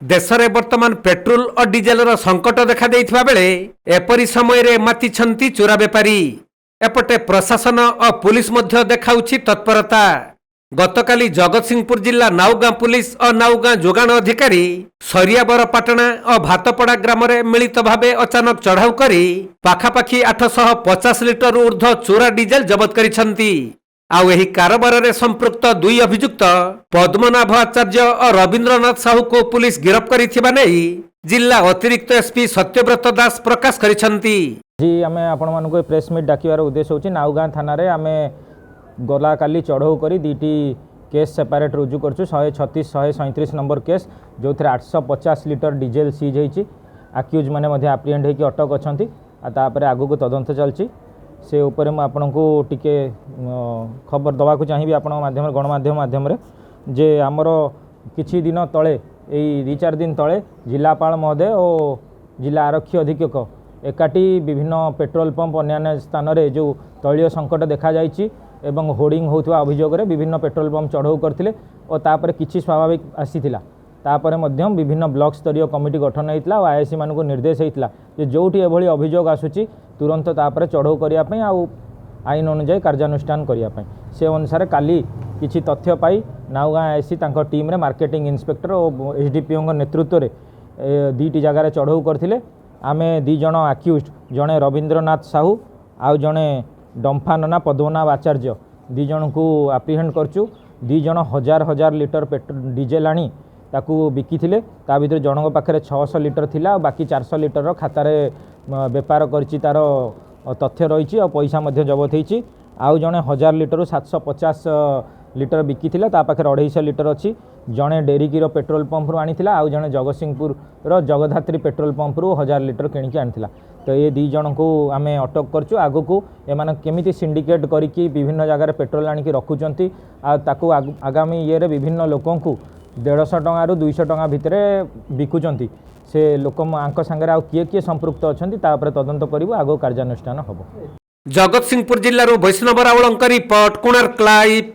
देश में वर्तमान पेट्रोल और डीजेल संकट देखा देइथिबा बेले एपरी समय रे मातिछंती चोरा बेपारी। एपटे प्रशासन और पुलिस मध्य देखाउछि तत्परता। गतकाली जगतसिंहपुर जिला नाउगां पुलिस और नाउगां जोगाण अधिकारी सरियाबरपाटଣା और भातपड़ा ग्राम रे मिलित भावे अचानक चढ़ाऊ करी पाखापाखी 850 लिटर ऊर्ध्व चोरा डीजेल जबत करिसंती। आउ एही कारोबार रे संपृक्त दुई अभियुक्त पद्मनाभ आचार्य और रविंद्रनाथ साहू को पुलिस गिरफ्त करिथिबा नै जिला अतिरिक्त एसपी सत्यव्रत दास प्रकाश करिसंती। जी आमे आपण मानको प्रेस मीट डाकिवार उद्देश्य होची नाउगां थाना रे आमे गला काली चढ़ऊ करी दीटी केस सेपरेट रुजु करछु 136 137 नंबर केस जो 850 लिटर डीजेल सीज होईची। अक्यूज माने मध्ये एप्रिहेंड हेकी अटक अछंती आ तापर आगु को तदंत चलची। से ऊपर मैं आपन को टिके खबर दवा को चाहिए आपण माध्यम गणमाध्यम माध्यम रे जे आमर किछि दिन तले एई 2-4 दिन तले जिलापाल महोदय और जिला आरक्षी अधीक्षक एकाठी विभिन्न पेट्रोल पंप अन्य स्थान रे जो तैलीय संकट देखा जाइछि एवं होर्डिंग होउथवा अभियोग रे विभिन्न पेट्रोल पंप चढ़ऊ करथिले और तापर किछि स्वाभाविक आसीथिला। तापर मध्यम विभिन्न ब्लॉक स्तरीय कमिटी गठन होइतला और आईएससी मानक निर्देश होइतला जे जोठी एभली अभियोग आसुची तुरंत तापर चढ़ऊ करिया पई आ आईन अनुसार कार्यानुष्ठान करिया पई। से अनुसार काली किछि तथ्य पाई नाउगां आईएससी तांको टीम रे मार्केटिंग इंस्पेक्टर और एसडीपीओ नेतृत्व रे दीटी जगार चढ़ऊ करथिले। आमे दी जण अक्यूज्ड जणे रविंद्रनाथ साहू आउ जणे डम्फानना पद्मनाभ आचार्य दी जण को एप्रिहेंड करचु। दी जण हजार हजार लिटर पेट्रोल डीजेल आनी ताकू बिकिथिले। ता भितर जनक पाखरे 600 लिटर थिला बाकी 400 लिटर खातार बेपार करछि तार तथ्य रही और पैसा मध्य जबत होईछि। आउ जणे 1000 लिटर 750 लिटर बिकिथिला ता पाखरे 250 लिटर अछि। जणे डेरिकीर पेट्रोल पंप रु आनिथिला आउ जणे जगतसिंहपुर रो जगधात्री पेट्रोल पंप रु 1000 लिटर किनिकी आनिथिला। तो ये दी जण को आमे अटक करछु। आगु को एमान केमिति सिंडिकेट करिकी विभिन्न जगह पेट्रोल आनिकी रखुचंती आ ताकू आगामी ये रे विभिन्न लोकों को 150 टଙ୍କା रु 200 टଙ୍କା भितर बिकुचंती। से लोक आंक संगे आ किए किए संपृक्त अछंती ता ऊपर तदंत करिवो आगो कार्यानुष्ठान हबो। जगतसिंहपुर जिल्ला वैष्णव रावलंक रिपोर्ट कोणार्क लाइव।